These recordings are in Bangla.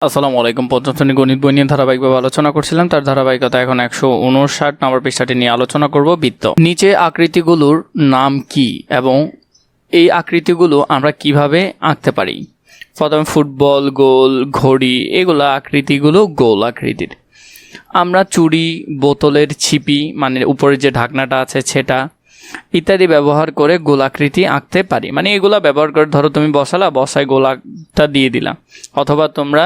আসসালামু আলাইকুম। পঞ্চম শ্রেণী গণিত বই নিয়ে ধারাবাহিকভাবে আলোচনা করছিলাম, তার ধারাবাহিকতা এখন 159 নম্বর পৃষ্ঠাটি নিয়ে আলোচনা করব। বৃত্ত। নিচে আকৃতিগুলোর নাম কি এবং এই আকৃতিগুলো আমরা কিভাবে আঁকতে পারি? প্রথমে ফুটবল, গোল, ঘড়ি, এগুলো আকৃতিগুলো গোল আকৃতির। আমরা চুড়ি, বোতলের ছিপি মানে উপরে যে ঢাকনাটা আছে সেটা ইত্যাদি ব্যবহার করে গোলাকৃতি আঁকতে পারি। মানে এগুলা ব্যবহার করে, ধরো তুমি বসায় গোলাটা দিয়ে দিলা, অথবা তোমরা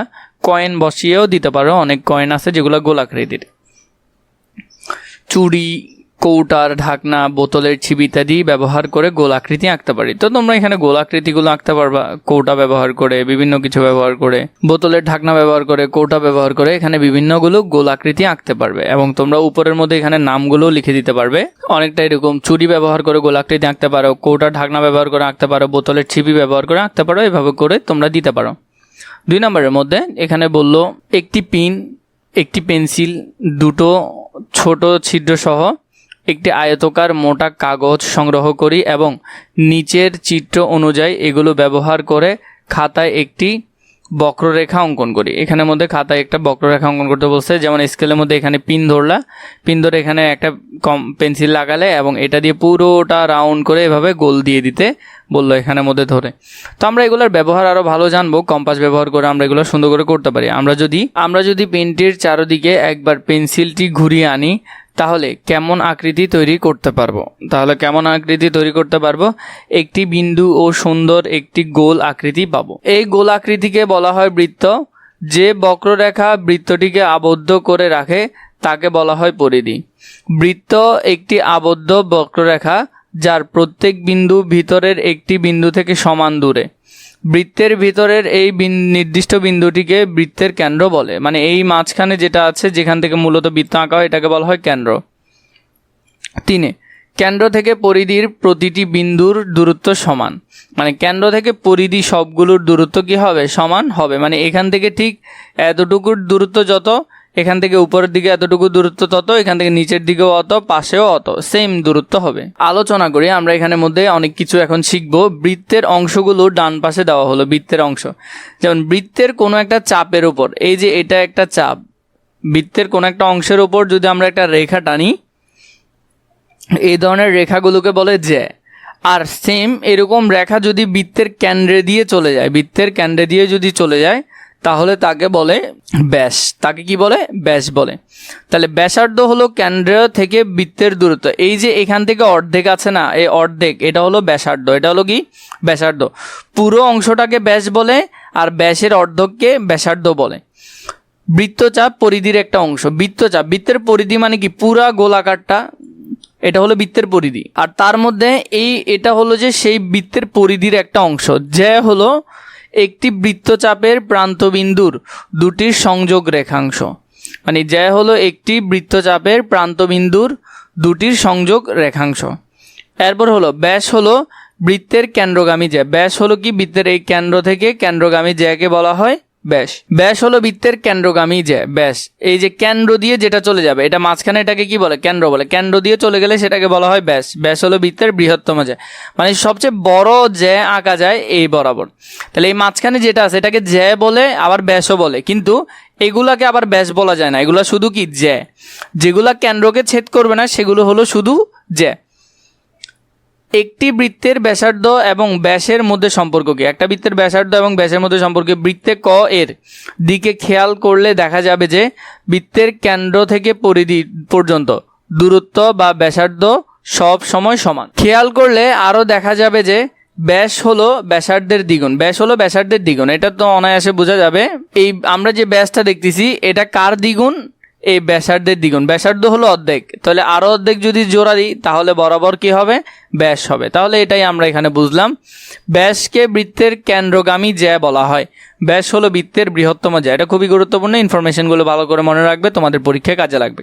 কয়েন বসিয়েও দিতে পারো। অনেক কয়েন আছে যেগুলো গোলাকৃতির। চুড়ি, কৌটার ঢাকনা, বোতলের ছিপি ইত্যাদি ব্যবহার করে গোলাকৃতি আঁকতে পারি। তো তোমরা এখানে গোলাকৃতিগুলো আঁকতে পারবা কৌটা ব্যবহার করে, বিভিন্ন কিছু ব্যবহার করে, বোতলের ঢাকনা ব্যবহার করে, কৌটা ব্যবহার করে এখানে বিভিন্নগুলো গোলাকৃতি আঁকতে পারবে। এবং তোমরা উপরের মধ্যে এখানে নামগুলো লিখে দিতে পারবে। অনেকটা এরকম চুড়ি ব্যবহার করে গোলাকৃতি আঁকতে পারো, কৌটার ঢাকনা ব্যবহার করে আঁকতে পারো, বোতলের ছিপি ব্যবহার করে আঁকতে পারো। এভাবে করে তোমরা দিতে পারো। 2 নম্বরের মধ্যে এখানে বললো একটি পিন, একটি পেন্সিল, দুটো ছোট ছিদ্র সহ একটি আয়তকার মোটা কাগজ সংগ্রহ করি এবং নিচের চিত্র অনুযায়ী এগুলো ব্যবহার করে খাতায় একটি বক্ররেখা অঙ্কন করি। এখানের মধ্যে খাতায় একটা বক্ররেখা অঙ্কন করতে বলছে। যেমন স্কেলের মধ্যে এখানে পিন ধরলা, পিন ধরে এখানে একটা পেন্সিল লাগালে এবং এটা দিয়ে পুরোটা রাউন্ড করে এভাবে গোল দিয়ে দিতে বললো এখানের মধ্যে ধরে। তো আমরা এগুলোর ব্যবহার আরও ভালো জানবো। কম্পাস ব্যবহার করে আমরা এগুলো সুন্দর করে করতে পারি। আমরা যদি পেনটির চারদিকে একবার পেন্সিলটি ঘুরিয়ে আনি তাহলে কেমন আকৃতি তৈরি করতে পারবো? একটি বিন্দু ও সুন্দর একটি গোল আকৃতি পাবো। এই গোল আকৃতিকে বলা হয় বৃত্ত। যে বক্ররেখা বৃত্তটিকে আবদ্ধ করে রাখে তাকে বলা হয় পরিধি। বৃত্ত একটি আবদ্ধ বক্ররেখা যার প্রত্যেক বিন্দু ভিতরের একটি বিন্দু থেকে সমান দূরে। বৃত্তের ভিতরের এই নির্দিষ্ট বিন্দুটিকে বৃত্তের কেন্দ্র বলে। মানে এই মাঝখানে যেটা আছে, যেখান থেকে মূলত বৃত্ত আঁকা হয়, এটাকে বলা হয় কেন্দ্র। 3, কেন্দ্র থেকে পরিধির প্রতিটি বিন্দুর দূরত্ব সমান। মানে কেন্দ্র থেকে পরিধি সবগুলোর দূরত্ব কি হবে? সমান হবে। মানে এখান থেকে ঠিক এতটুকুর দূরত্ব যত, এখান থেকে উপরের দিকে এতটুকু দূরত্ব তত, এখান থেকে নিচের দিকেও অত, পাশেও অত, সেম দূরত্ব হবে। আলোচনা করি আমরা এখানের মধ্যে অনেক কিছু এখন শিখবো। বৃত্তের অংশগুলো ডান পাশে দেওয়া হলো। বৃত্তের অংশ, যেমন বৃত্তের কোনো একটা চাপের উপর, এই যে এটা একটা চাপ, বৃত্তের কোনো একটা অংশের উপর যদি আমরা একটা রেখা টানি, এই ধরনের রেখাগুলোকে বলে জ্যা। আর সেম এরকম রেখা যদি বৃত্তের কেন্দ্রে দিয়ে চলে যায় তাহলে তাকে বলে ব্যাস। তাকে কি বলে? ব্যাস বলে। তাহলে ব্যাসার্ধ হলো কেন্দ্র থেকে বৃত্তের দূরত্ব। এই যে এখান থেকে অর্ধেক আছে না, এই অর্ধেক, এটা হলো ব্যাসার্ধ। এটা হলো কি? ব্যাসার্ধ। পুরো অংশটাকে ব্যাস বলে আর ব্যাসের অর্ধেককে ব্যাসার্ধ বলে। বৃত্তচাপ পরিধির একটা অংশ। বৃত্তের পরিধি মানে কি? পুরা গোলাকারটা, এটা হলো বৃত্তের পরিধি। আর তার মধ্যে এটা হলো যে সেই বৃত্তের পরিধির একটা অংশ। যে হলো একটি বৃত্তচাপের প্রান্তবিন্দুর দুটির সংযোগ রেখাংশ। মানে যে হলো একটি বৃত্তচাপের প্রান্তবিন্দুর দুটির সংযোগ রেখাংশ। এরপর হলো ব্যাস, হলো বৃত্তের কেন্দ্রগামী জ্যা। ব্যাস হলো কি? বৃত্তের এই কেন্দ্র থেকে কেন্দ্রগামী জ্যাকে বলা হয় ব্যাস। ব্যাস হলো বৃত্তের কেন্দ্রগামী জ্যা। ব্যাস এই যে কেন্দ্র দিয়ে যেটা চলে যাবে, এটা মাঝখানে, এটাকে কি বলে? কেন্দ্র বলে। কেন্দ্র দিয়ে চলে গেলে সেটাকে বলা হয় ব্যাস। ব্যাস হলো বৃত্তের বৃহত্তম জ্যা, মানে সবচেয়ে বড় জ্যা আঁকা যায় এই বরাবর। তাহলে এই মাঝখানে যেটা আছে এটাকে জ্যা বলে, আবার ব্যাসও বলে। কিন্তু এগুলাকে আবার ব্যাস বলা যায় না, এগুলা শুধু কি? জ্যা। যেগুলা কেন্দ্রকে ছেদ করবে না সেগুলো হলো শুধু জ্যা। একটি বৃত্তের ব্যাসার্ধ এবং ব্যাসের মধ্যে সম্পর্ক কি? একটা বৃত্তের ব্যাসার্ধ এবং ব্যাসের মধ্যে সম্পর্ক। বৃত্তে ক এর দিকে খেয়াল করলে দেখা যাবে যে বৃত্তের কেন্দ্র থেকে পরিধি পর্যন্ত দূরত্ব বা ব্যাসার্ধ সব সময় সমান। খেয়াল করলে আরও দেখা যাবে যে ব্যাস হলো ব্যাসার্ধের দ্বিগুণ। এটা তো অনায়াসে বোঝা যাবে। এই আমরা যে ব্যাসটা দেখতেছি এটা কার দ্বিগুণ? এই ব্যাসার্ধের দ্বিগুণ। ব্যাসার্ধ হলো অর্ধেক, তাহলে আরো অর্ধেক যদি জোড়া দিই তাহলে বরাবর কি হবে? ব্যাস হবে। তাহলে এটাই আমরা এখানে বুঝলাম। ব্যাসকে বৃত্তের কেন্দ্রগামী জ্যা বলা হয়। ব্যাস হলো বৃত্তের বৃহত্তম জ্যা। এটা খুবই গুরুত্বপূর্ণ। ইনফরমেশনগুলো ভালো করে মনে রাখবে, তোমাদের পরীক্ষায় কাজে লাগবে।